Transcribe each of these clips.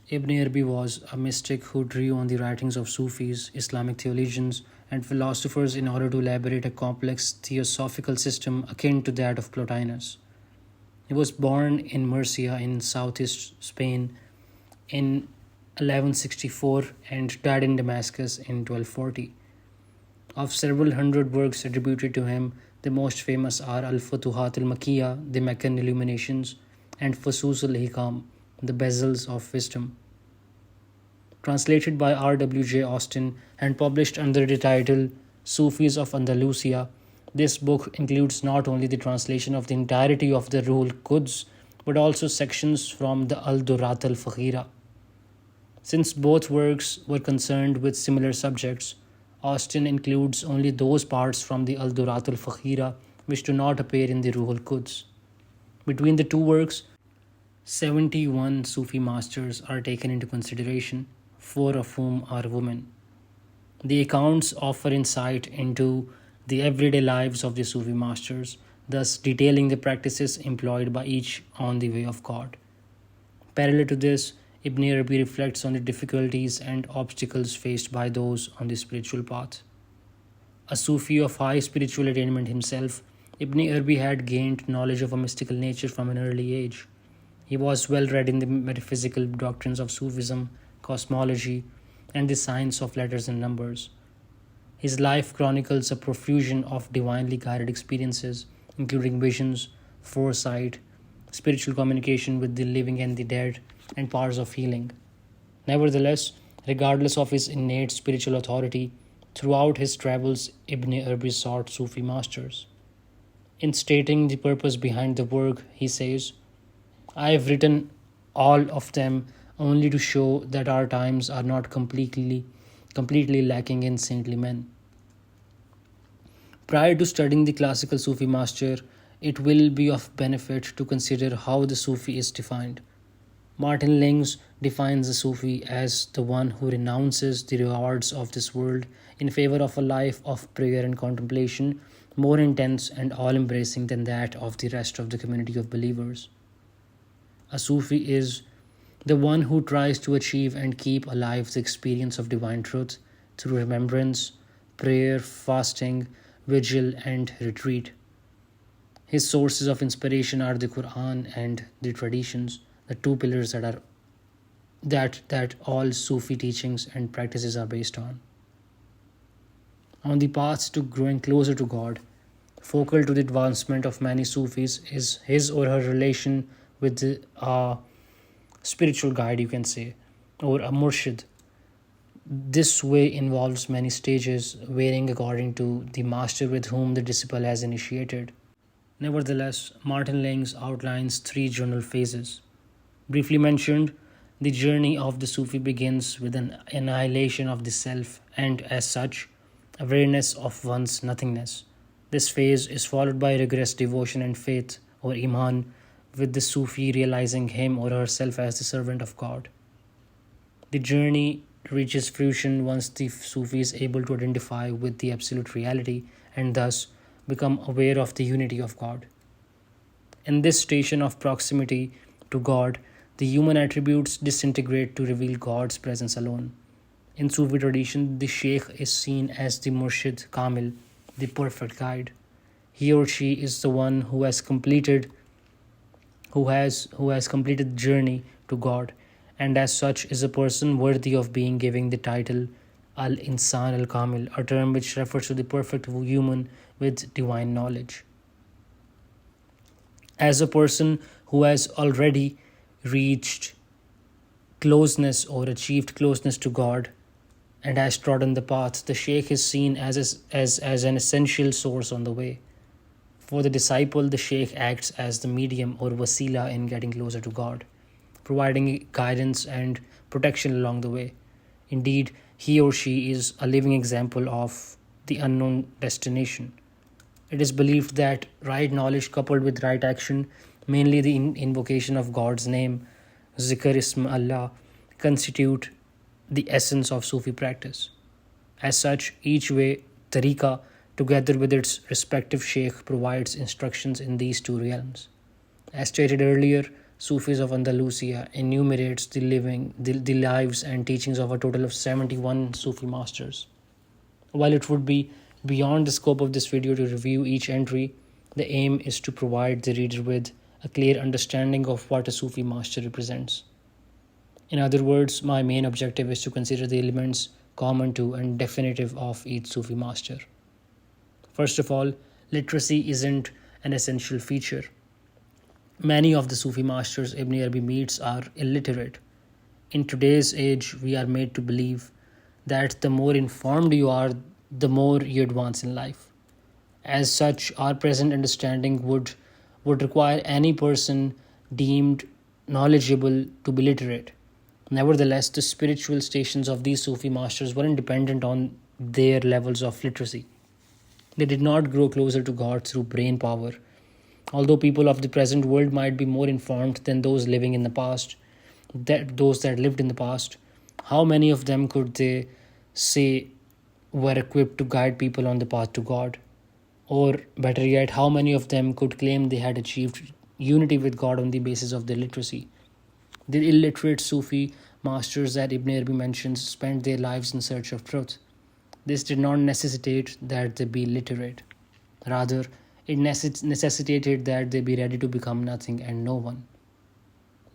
Ibn Arabi was a mystic who drew on the writings of Sufis, Islamic theologians, and philosophers in order to elaborate a complex theosophical system akin to that of Plotinus. He was born in Murcia in southeast Spain in 1164 and died in Damascus in 1240. Of several hundred works attributed to him, the most famous are Al Futuhat al Makkiyah, the Meccan Illuminations, and Fusus al Hikam, the Bezels of Wisdom. Translated by R.W.J. Austin and published under the title Sufis of Andalusia, this book includes not only the translation of the entirety of the Ruhul Quds, but also sections from the Al Durat al Fakhira. Since both works were concerned with similar subjects, Austin includes only those parts from the Al Durat al Fakhira which do not appear in the Ruhul Quds. Between the two works, 71 Sufi masters are taken into consideration, four of whom are women. The accounts offer insight into the everyday lives of the Sufi masters, thus detailing the practices employed by each on the way of God. Parallel to this, Ibn Arabi reflects on the difficulties and obstacles faced by those on the spiritual path. A Sufi of high spiritual attainment himself, Ibn Arabi had gained knowledge of a mystical nature from an early age. He was well read in the metaphysical doctrines of Sufism, cosmology, and the science of letters and numbers. His life chronicles a profusion of divinely guided experiences, including visions, foresight, spiritual communication with the living and the dead, and powers of healing. Nevertheless, regardless of his innate spiritual authority, throughout his travels, Ibn Arabi sought Sufi masters. In stating the purpose behind the work, he says, I have written all of them only to show that our times are not completely lacking in saintly men. Prior to studying the classical Sufi master, it will be of benefit to consider how the Sufi is defined. Martin Lings defines the Sufi as the one who renounces the rewards of this world in favor of a life of prayer and contemplation more intense and all-embracing than that of the rest of the community of believers. A Sufi is the one who tries to achieve and keep alive the experience of divine truth through remembrance, prayer, fasting, vigil, and retreat. His sources of inspiration are the Quran and the traditions, the two pillars that all Sufi teachings and practices are based on. On the path to growing closer to God, focal to the advancement of many Sufis is his or her relation with a spiritual guide, you can say, or a murshid. This way involves many stages, varying according to the master with whom the disciple has initiated. Nevertheless, Martin Lings outlines three general phases. Briefly mentioned, the journey of the Sufi begins with an annihilation of the self and, as such, awareness of one's nothingness. This phase is followed by rigorous devotion and faith, or Iman, with the Sufi realizing him or herself as the servant of God. The journey reaches fruition once the Sufi is able to identify with the absolute reality and thus become aware of the unity of God. In this station of proximity to God, the human attributes disintegrate to reveal God's presence alone. In Sufi tradition, the Sheikh is seen as the Murshid Kamil, the perfect guide. He or she is the one who has completed the journey to God, and as such is a person worthy of being given the title Al-Insan Al-Kamil, a term which refers to the perfect human with divine knowledge. As a person who has already reached closeness or achieved closeness to God and has trodden the path, the Sheikh is seen as an essential source on the way. For the disciple, the Sheikh acts as the medium or wasila in getting closer to God, providing guidance and protection along the way. Indeed, he or she is a living example of the unknown destination. It is believed that right knowledge coupled with right action, mainly the invocation of God's name, Zikr Ism Allah, constitute the essence of Sufi practice. As such, each way, tariqa, together with its respective sheikh, provides instructions in these two realms. As stated earlier, Sufis of Andalusia, enumerates the lives and teachings of a total of 71 Sufi masters. While it would be beyond the scope of this video to review each entry, the aim is to provide the reader with a clear understanding of what a Sufi master represents. In other words, my main objective is to consider the elements common to and definitive of each Sufi master. First of all, literacy isn't an essential feature. Many of the Sufi masters Ibn Arabi meets are illiterate. In today's age, we are made to believe that the more informed you are, the more you advance in life. As such, our present understanding would require any person deemed knowledgeable to be literate. Nevertheless, the spiritual stations of these Sufi masters weren't dependent on their levels of literacy. They did not grow closer to God through brain power. Although people of the present world might be more informed than those living in the past, those that lived in the past, how many of them could they say were equipped to guide people on the path to God? Or better yet, how many of them could claim they had achieved unity with God on the basis of their literacy? The illiterate Sufi masters that Ibn Arabi mentions spent their lives in search of truth. This did not necessitate that they be literate. Rather, it necessitated that they be ready to become nothing and no one.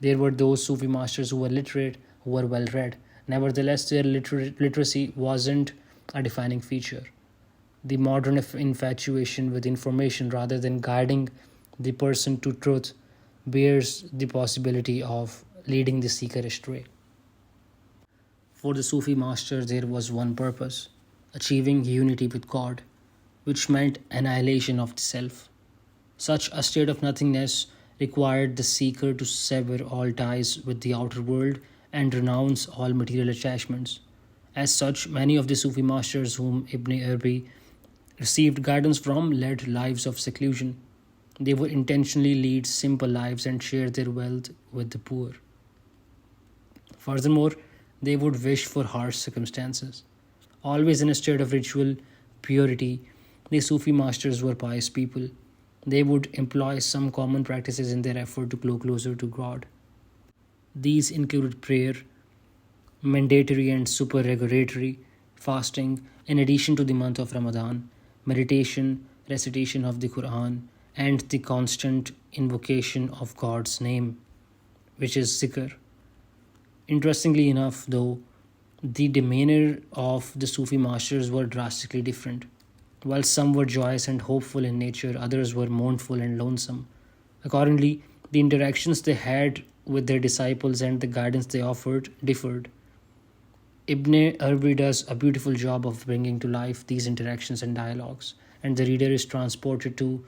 There were those Sufi masters who were literate, who were well read. Nevertheless, their literacy wasn't a defining feature. The modern infatuation with information rather than guiding the person to truth bears the possibility of leading the seeker astray. For the Sufi master, there was one purpose: achieving unity with God, which meant annihilation of the self. Such a state of nothingness required the seeker to sever all ties with the outer world and renounce all material attachments. As such, many of the Sufi masters whom Ibn Arabi received guidance from led lives of seclusion. They would intentionally lead simple lives and share their wealth with the poor. Furthermore, they would wish for harsh circumstances. Always in a state of ritual purity, the Sufi masters were pious people. They would employ some common practices in their effort to grow closer to God. These included prayer, mandatory and supererogatory fasting, in addition to the month of Ramadan, meditation, recitation of the Quran, and the constant invocation of God's name, which is zikr. Interestingly enough, though, the demeanor of the Sufi masters were drastically different. While some were joyous and hopeful in nature, others were mournful and lonesome. Accordingly, the interactions they had with their disciples and the guidance they offered differed. Ibn Arabi does a beautiful job of bringing to life these interactions and dialogues, and the reader is transported to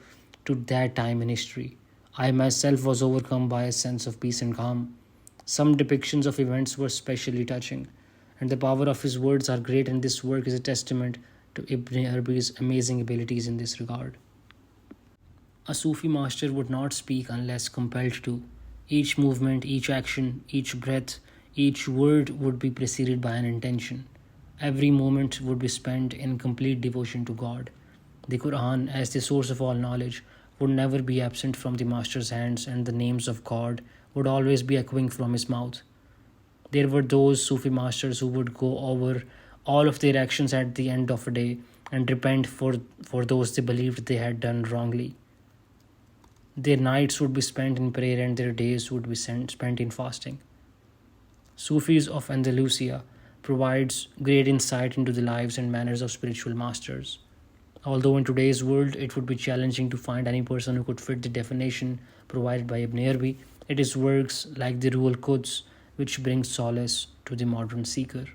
that time in history. I myself was overcome by a sense of peace and calm. Some depictions of events were especially touching, and the power of his words are great, and this work is a testament to Ibn Arabi's amazing abilities in this regard. A Sufi master would not speak unless compelled to. Each movement, each action, each breath, each word would be preceded by an intention. Every moment would be spent in complete devotion to God. The Quran, as the source of all knowledge, would never be absent from the master's hands, and the names of God would always be echoing from his mouth. There were those Sufi masters who would go over all of their actions at the end of a day and repent for those they believed they had done wrongly. Their nights would be spent in prayer and their days would be spent in fasting. Sufis of Andalusia provides great insight into the lives and manners of spiritual masters. Although in today's world it would be challenging to find any person who could fit the definition provided by Ibn Arabi, it is works like the Ruhul Quds which bring solace to the modern seeker.